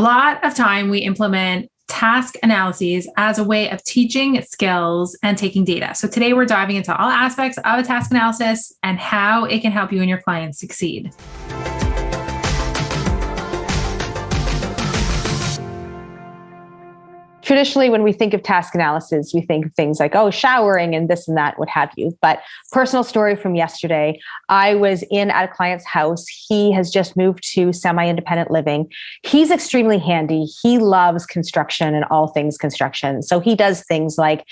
lot of time we implement task analyses as a way of teaching skills and taking data. So today we're diving into all aspects of a task analysis and how it can help you and your clients succeed. Traditionally, when we think of task analysis, we think of things like, showering and this and that, what have you. But personal story from yesterday, I was at a client's house. He has just moved to semi-independent living. He's extremely handy. He loves construction and all things construction. So he does things like,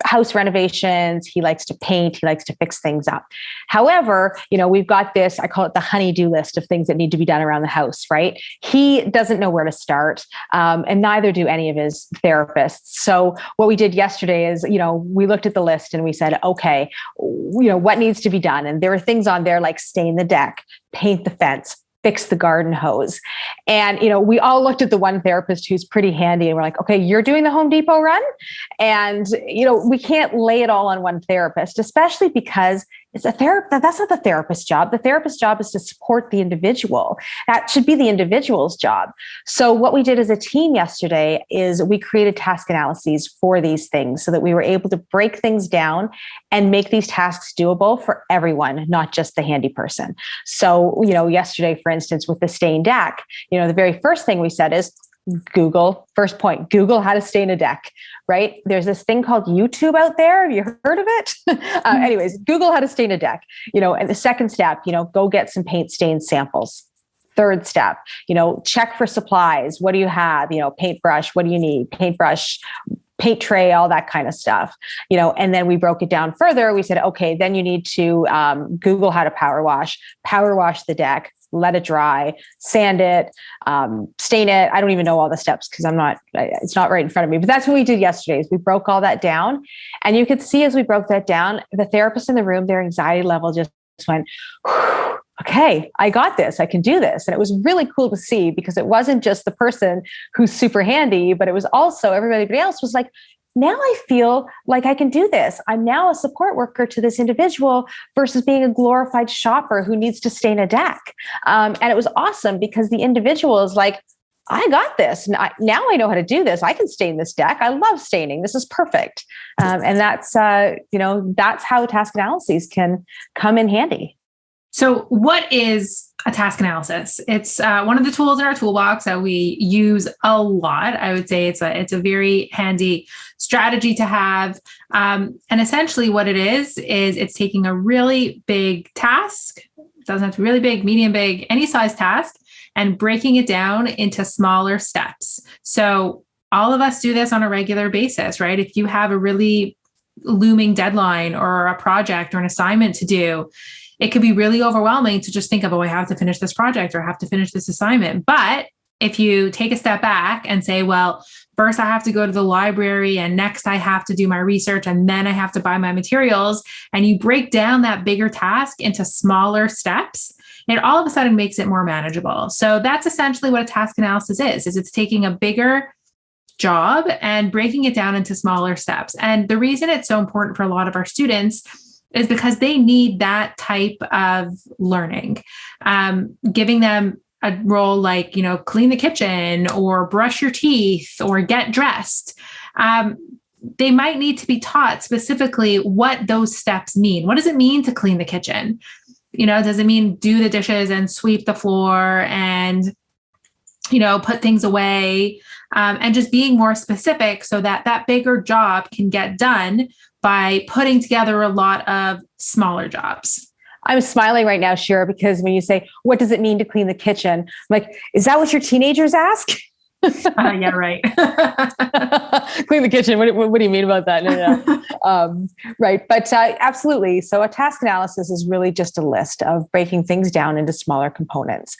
house renovations. He likes to paint. He likes to fix things up. However, we've got this, I call it the honey-do list of things that need to be done around the house, right? He doesn't know where to start, and neither do any of his therapists. So what we did yesterday is, we looked at the list and we said, okay, what needs to be done? And there were things on there like stain the deck, paint the fence, fix the garden hose. And, we all looked at the one therapist who's pretty handy and we're like, okay, you're doing the Home Depot run. And, we can't lay it all on one therapist, especially because it's a therapist. That's not the therapist's job. The therapist's job is to support the individual. That should be the individual's job. So what we did as a team yesterday is we created task analyses for these things so that we were able to break things down and make these tasks doable for everyone, not just the handy person. So, yesterday, for instance, with the stained deck, the very first thing we said is Google how to stain a deck, right? There's this thing called YouTube out there. Have you heard of it? Anyways, Google how to stain a deck, and the second step, go get some paint stain samples. Third step, check for supplies. What do you have? Paintbrush, what do you need? Paintbrush, paint tray, all that kind of stuff, and then we broke it down further. We said, okay, then you need to Google how to power wash the deck, let it dry, sand it, stain it. I don't even know all the steps because it's not right in front of me, but that's what we did yesterday is we broke all that down. And you could see as we broke that down, the therapist in the room, their anxiety level just went, okay, I got this. I can do this. And it was really cool to see because it wasn't just the person who's super handy, but it was also everybody else was like, now I feel like I can do this. I'm now a support worker to this individual versus being a glorified shopper who needs to stain a deck. And it was awesome because the individual is like, I got this. Now I know how to do this. I can stain this deck. I love staining. This is perfect. And that's how task analyses can come in handy. So what is a task analysis? It's one of the tools in our toolbox that we use a lot. I would say it's a very handy strategy to have. And essentially what it is it's taking a really big task. It doesn't have to be really big, medium big, any size task, and breaking it down into smaller steps. So all of us do this on a regular basis, right? If you have a really looming deadline or a project or an assignment to do, it could be really overwhelming to just think of, I have to finish this project or I have to finish this assignment. But if you take a step back and say, well, first I have to go to the library and next I have to do my research and then I have to buy my materials, and you break down that bigger task into smaller steps, it all of a sudden makes it more manageable. So that's essentially what a task analysis is it's taking a bigger job and breaking it down into smaller steps. And the reason it's so important for a lot of our students is because they need that type of learning. Giving them a role like, clean the kitchen or brush your teeth or get dressed. They might need to be taught specifically what those steps mean. What does it mean to clean the kitchen? Does it mean do the dishes and sweep the floor and, put things away, and just being more specific so that that bigger job can get done by putting together a lot of smaller jobs. I'm smiling right now, Shira, because when you say, what does it mean to clean the kitchen? I'm like, is that what your teenagers ask? Yeah, right. Clean the kitchen. What do you mean about that? No. Right. But absolutely. So a task analysis is really just a list of breaking things down into smaller components.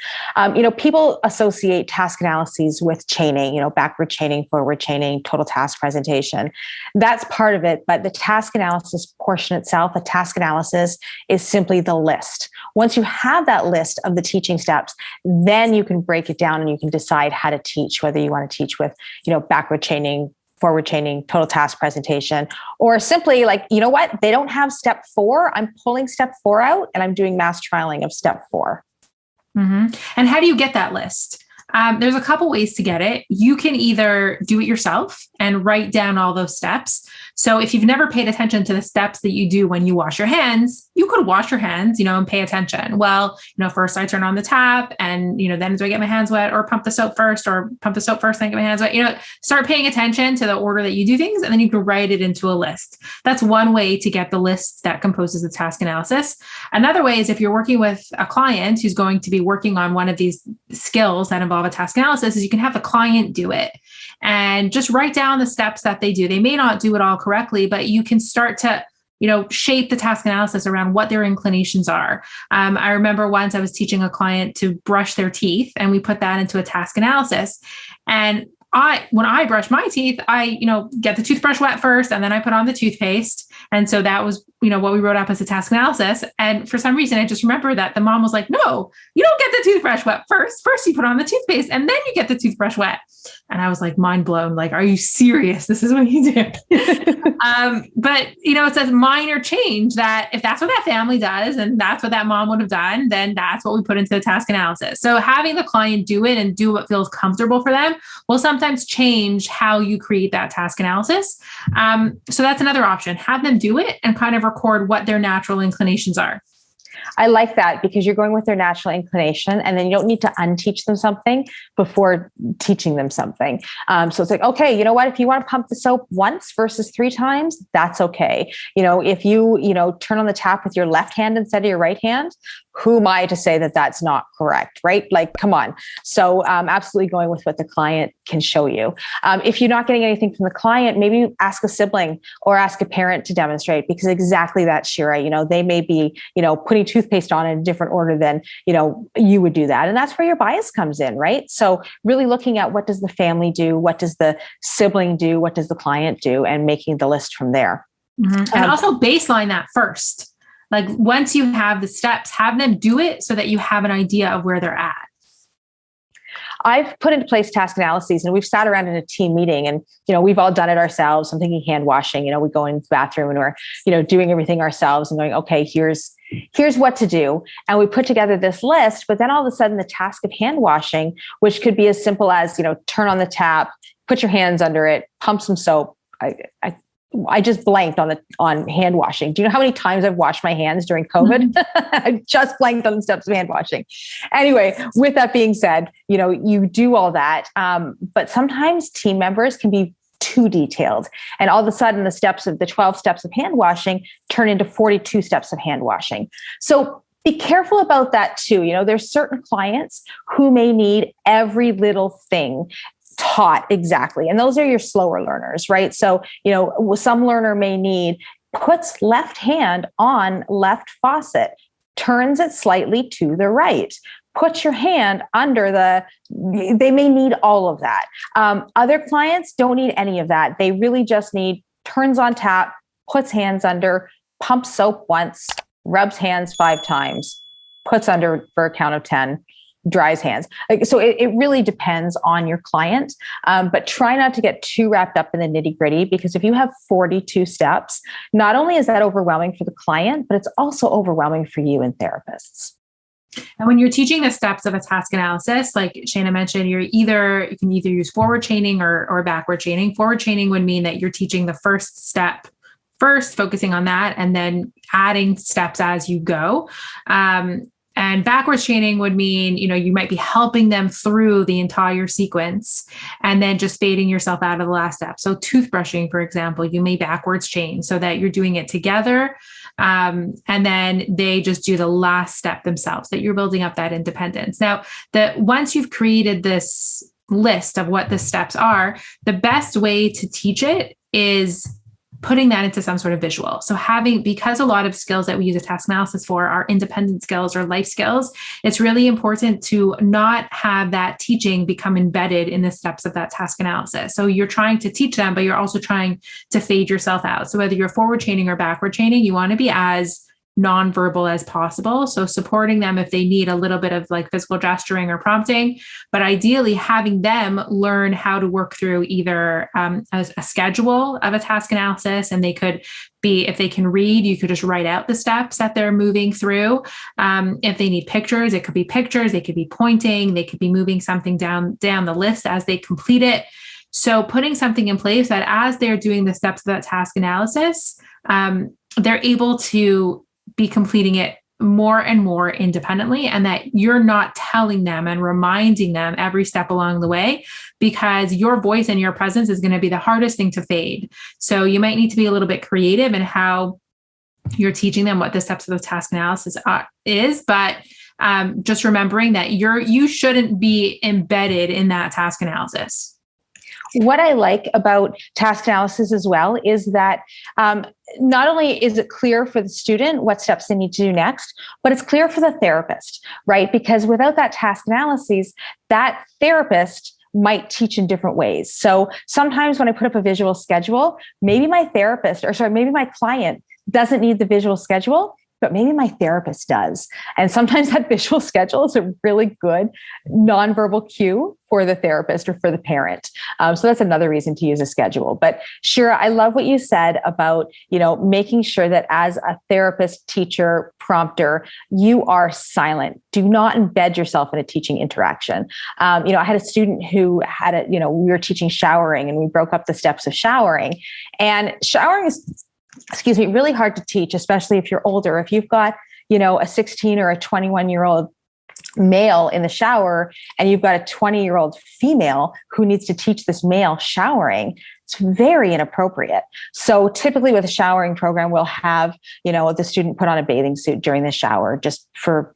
People associate task analyses with chaining, backward chaining, forward chaining, total task presentation. That's part of it. But the task analysis portion itself, a task analysis is simply the list. Once you have that list of the teaching steps, then you can break it down and you can decide how to teach, whether you want to teach with, backward chaining, forward chaining, total task presentation, or simply like, they don't have step 4. I'm pulling step 4 out and I'm doing mass trialing of step 4. Mm-hmm. And how do you get that list? There's a couple ways to get it. You can either do it yourself and write down all those steps. So if you've never paid attention to the steps that you do when you wash your hands, you could wash your hands, and pay attention. Well, first I turn on the tap and, then do I get my hands wet, or pump the soap first, then get my hands wet, start paying attention to the order that you do things. And then you can write it into a list. That's one way to get the list that composes the task analysis. Another way is if you're working with a client who's going to be working on one of these skills that involve a task analysis, is you can have the client do it and just write down the steps that they do. They may not do it all correctly, but you can start to shape the task analysis around what their inclinations are. I remember once I was teaching a client to brush their teeth, and we put that into a task analysis. And when I brush my teeth, I, get the toothbrush wet first, and then I put on the toothpaste. And so that was, what we wrote up as a task analysis. And for some reason, I just remember that the mom was like, no, you don't get the toothbrush wet first. First, you put on the toothpaste, and then you get the toothbrush wet. And I was like, mind blown. Like, are you serious? This is what you do. But, it's a minor change that if that's what that family does, and that's what that mom would have done, then that's what we put into the task analysis. So having the client do it and do what feels comfortable for them will sometimes change how you create that task analysis. So that's another option. Have them do it and kind of record what their natural inclinations are. I like that, because you're going with their natural inclination, and then you don't need to unteach them something before teaching them something. So it's like, okay, you know what? If you want to pump the soap once versus 3 times, that's okay. If you, turn on the tap with your left hand instead of your right hand, who am I to say that that's not correct, right? Like, come on. So absolutely going with what the client can show you. If you're not getting anything from the client, maybe ask a sibling or ask a parent to demonstrate, because exactly that, Shira, they may be, putting toothpaste on in a different order than, you would do that. And that's where your bias comes in, right? So really looking at what does the family do? What does the sibling do? What does the client do? And making the list from there. Mm-hmm. And also baseline that first. Like, once you have the steps, have them do it so that you have an idea of where they're at. I've put into place task analyses, and we've sat around in a team meeting, and, we've all done it ourselves. I'm thinking hand washing, we go into the bathroom and we're, doing everything ourselves and going, okay, here's what to do. And we put together this list, but then all of a sudden the task of hand washing, which could be as simple as, turn on the tap, put your hands under it, pump some soap. I just blanked on hand washing. Do you know how many times I've washed my hands during COVID? I just blanked on the steps of hand washing. Anyway, with that being said, you do all that. But sometimes team members can be too detailed. And all of a sudden the 12 steps of hand washing turn into 42 steps of hand washing. So be careful about that too. There's certain clients who may need every little thing taught exactly. And those are your slower learners, right? So, some learner may need, puts left hand on left faucet, turns it slightly to the right, put your hand under they may need all of that. Other clients don't need any of that. They really just need turns on tap, puts hands under, pumps soap once, rubs hands 5 times, puts under for a count of 10, dries hands. So it really depends on your client, but try not to get too wrapped up in the nitty gritty, because if you have 42 steps, not only is that overwhelming for the client, but it's also overwhelming for you and therapists. And when you're teaching the steps of a task analysis, like Shana mentioned, you can either use forward chaining or backward chaining. Forward chaining would mean that you're teaching the first step first, focusing on that, and then adding steps as you go. And backwards chaining would mean, you might be helping them through the entire sequence and then just fading yourself out of the last step. So toothbrushing, for example, you may backwards chain so that you're doing it together. And then they just do the last step themselves, that you're building up that independence. Now, once you've created this list of what the steps are, the best way to teach it is putting that into some sort of visual. So because a lot of skills that we use a task analysis for are independent skills or life skills, it's really important to not have that teaching become embedded in the steps of that task analysis. So you're trying to teach them, but you're also trying to fade yourself out. So whether you're forward chaining or backward chaining, you want to be as nonverbal as possible. So supporting them if they need a little bit of like physical gesturing or prompting, but ideally having them learn how to work through either a schedule of a task analysis, and they could be, if they can read, you could just write out the steps that they're moving through. If they need pictures, it could be pictures, they could be pointing, they could be moving something down the list as they complete it. So putting something in place that as they're doing the steps of that task analysis, they're able to be completing it more and more independently, and that you're not telling them and reminding them every step along the way, because your voice and your presence is going to be the hardest thing to fade. So you might need to be a little bit creative in how you're teaching them what the steps of the task analysis is, but just remembering that you shouldn't be embedded in that task analysis. What I like about task analysis as well is that not only is it clear for the student what steps they need to do next, but it's clear for the therapist, right? Because without that task analysis, that therapist might teach in different ways. So sometimes when I put up a visual schedule, maybe my client doesn't need the visual schedule, but maybe my therapist does. And sometimes that visual schedule is a really good nonverbal cue for the therapist or for the parent. So that's another reason to use a schedule. But Shira, I love what you said about, making sure that as a therapist, teacher, prompter, you are silent. Do not embed yourself in a teaching interaction. I had a student who had we were teaching showering, and we broke up the steps of showering. And showering is really hard to teach, especially if you're older. If you've got, a 16 or a 21-year-old male in the shower, and you've got a 20-year-old female who needs to teach this male showering, it's very inappropriate. So typically with a showering program, we'll have, the student put on a bathing suit during the shower just for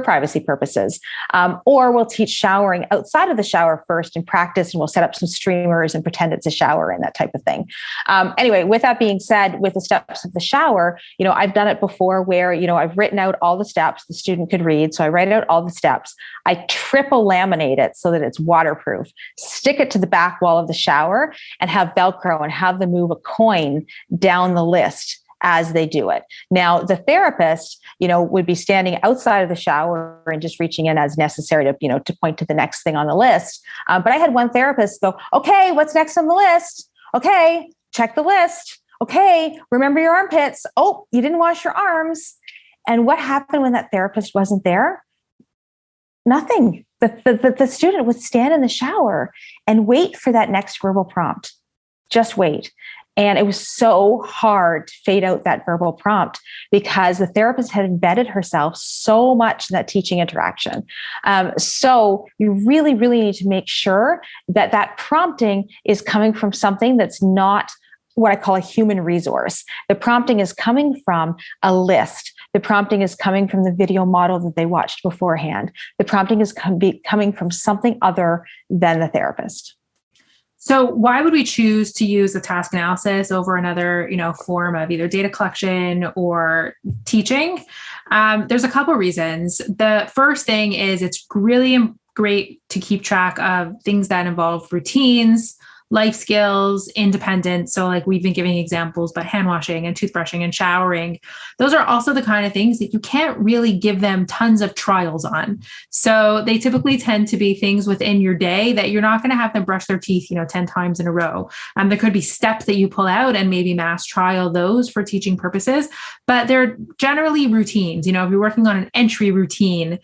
privacy purposes. Or we'll teach showering outside of the shower first and practice, and we'll set up some streamers and pretend it's a shower and that type of thing. Anyway, with that being said, with the steps of the shower, I've done it before where, I've written out all the steps the student could read. So I write out all the steps. I triple laminate it so that it's waterproof, stick it to the back wall of the shower, and have Velcro and have them move a coin down the list as they do it. Now, the therapist, would be standing outside of the shower and just reaching in as necessary to point to the next thing on the list. But I had one therapist go, okay, what's next on the list? Okay, check the list. Okay, remember your armpits. Oh, you didn't wash your arms. And what happened when that therapist wasn't there? Nothing. The student would stand in the shower and wait for that next verbal prompt. Just wait. And it was so hard to fade out that verbal prompt because the therapist had embedded herself so much in that teaching interaction. So you really, really need to make sure that that prompting is coming from something that's not what I call a human resource. The prompting is coming from a list. The prompting is coming from the video model that they watched beforehand. The prompting is coming from something other than the therapist. So why would we choose to use the task analysis over another, form of either data collection or teaching? There's a couple reasons. The first thing is it's really great to keep track of things that involve routines, life skills, independence. So like we've been giving examples, but hand washing and toothbrushing and showering, those are also the kind of things that you can't really give them tons of trials on. So they typically tend to be things within your day that you're not going to have them brush their teeth, 10 times in a row. There could be steps that you pull out and maybe mass trial those for teaching purposes, but they're generally routines. If you're working on an entry routine,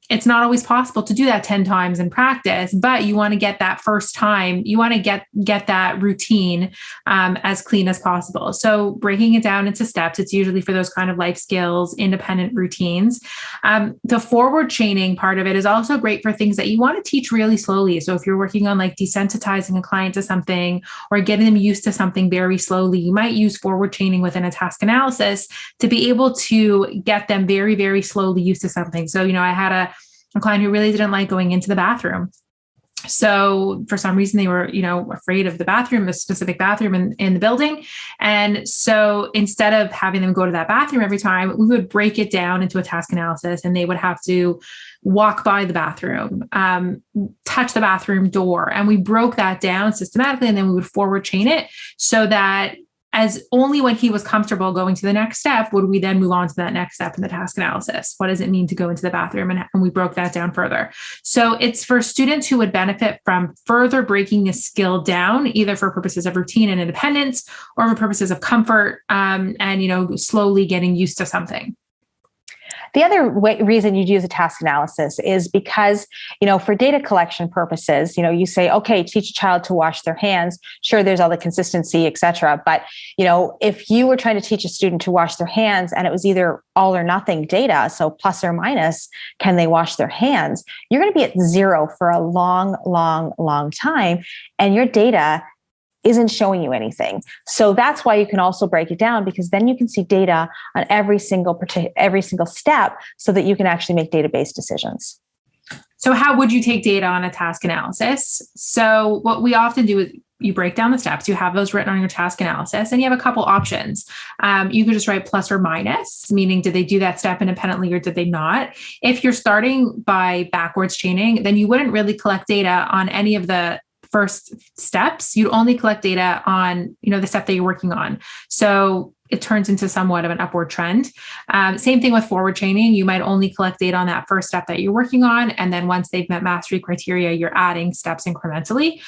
it's not always possible to do that 10 times in practice, but you want to get that first time, you want to get that routine as clean as possible. So breaking it down into steps, it's usually for those kind of life skills, independent routines. The forward chaining part of it is also great for things that you want to teach really slowly. So if you're working on like desensitizing a client to something or getting them used to something very slowly, you might use forward chaining within a task analysis to be able to get them very, very slowly used to something. So, I had a client who really didn't like going into the bathroom. So for some reason they were, afraid of the bathroom, a specific bathroom in the building. And so instead of having them go to that bathroom every time, we would break it down into a task analysis, and they would have to walk by the bathroom, touch the bathroom door. And we broke that down systematically, and then we would forward chain it so that as only when he was comfortable going to the next step would we then move on to that next step in the task analysis. What does it mean to go into the bathroom? And we broke that down further. So it's for students who would benefit from further breaking the skill down, either for purposes of routine and independence or for purposes of comfort, and, slowly getting used to something. The other reason you'd use a task analysis is because, for data collection purposes, you say, okay, teach a child to wash their hands. Sure, there's all the consistency, et cetera. But, if you were trying to teach a student to wash their hands and it was either all or nothing data, so plus or minus, can they wash their hands? You're going to be at zero for a long, long, long time. And your data isn't showing you anything. So that's why you can also break it down, because then you can see data on every single step so that you can actually make database decisions. So how would you take data on a task analysis? So what we often do is you break down the steps, you have those written on your task analysis, and you have a couple options. You could just write plus or minus, meaning did they do that step independently or did they not? If you're starting by backwards chaining, then you wouldn't really collect data on any of the first steps. You'd only collect data on, the step that you're working on. So it turns into somewhat of an upward trend. Same thing with forward chaining. You might only collect data on that first step that you're working on. And then once they've met mastery criteria, you're adding steps incrementally.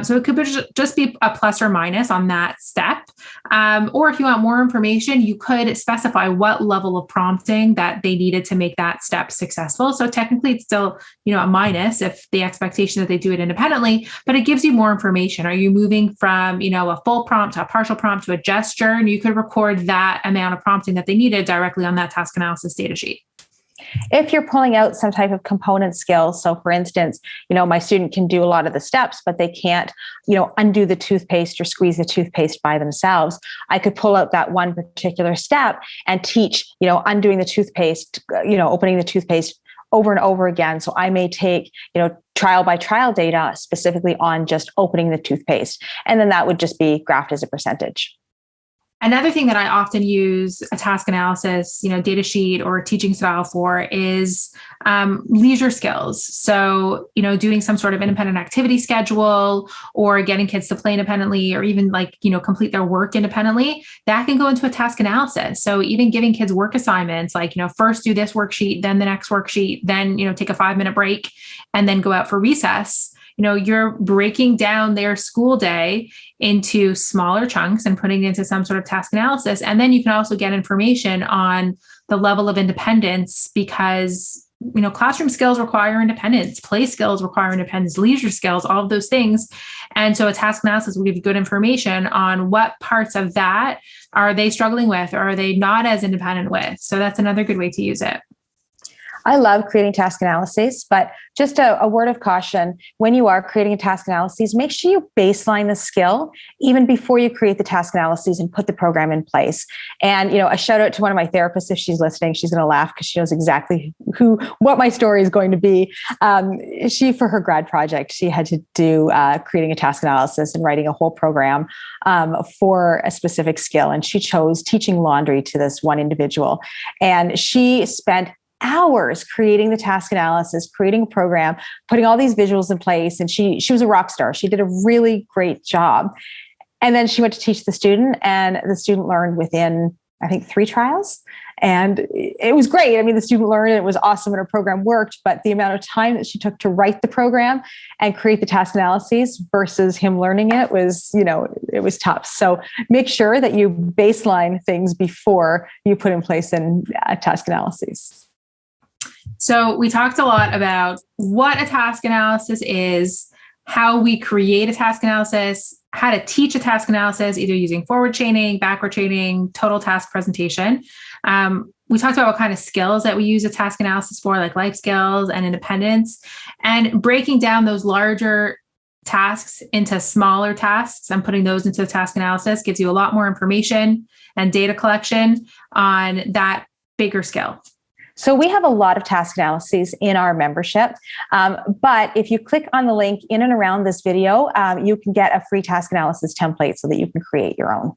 So it could just be a plus or minus on that step. Or if you want more information, you could specify what level of prompting that they needed to make that step successful. So technically it's still, a minus if the expectation that they do it independently, but it gives you more information. Are you moving from, a full prompt to a partial prompt to a gesture? And you could record that amount of prompting that they needed directly on that task analysis data sheet. If you're pulling out some type of component skill, so for instance, my student can do a lot of the steps, but they can't, undo the toothpaste or squeeze the toothpaste by themselves. I could pull out that one particular step and teach, undoing the toothpaste, opening the toothpaste over and over again. So I may take, trial by trial data specifically on just opening the toothpaste. And then that would just be graphed as a percentage. Another thing that I often use a task analysis, data sheet or teaching style for is leisure skills. So, doing some sort of independent activity schedule or getting kids to play independently or even complete their work independently, that can go into a task analysis. So even giving kids work assignments, like, first do this worksheet, then the next worksheet, then, take a 5-minute break and then go out for recess. You're breaking down their school day into smaller chunks and putting it into some sort of task analysis. And then you can also get information on the level of independence because, classroom skills require independence, play skills require independence, leisure skills, all of those things. And so a task analysis will give you good information on what parts of that are they struggling with or are they not as independent with. So that's another good way to use it. I love creating task analyses, but just a word of caution, when you are creating a task analysis, make sure you baseline the skill even before you create the task analyses and put the program in place. And, a shout out to one of my therapists, if she's listening, she's going to laugh because she knows exactly what my story is going to be. She, for her grad project, she had to do creating a task analysis and writing a whole program for a specific skill. And she chose teaching laundry to this one individual. And she spent hours creating the task analysis, creating a program, putting all these visuals in place. And she was a rock star. She did a really great job. And then she went to teach the student and the student learned within, I think, 3 trials. And it was great. I mean, the student learned, it was awesome and her program worked, but the amount of time that she took to write the program and create the task analyses versus him learning it was, it was tough. So make sure that you baseline things before you put in place a task analysis. So we talked a lot about what a task analysis is, how we create a task analysis, how to teach a task analysis, either using forward chaining, backward chaining, total task presentation. We talked about what kind of skills that we use a task analysis for, like life skills and independence, and breaking down those larger tasks into smaller tasks and putting those into the task analysis gives you a lot more information and data collection on that bigger skill. So we have a lot of task analyses in our membership, but if you click on the link in and around this video, you can get a free task analysis template so that you can create your own.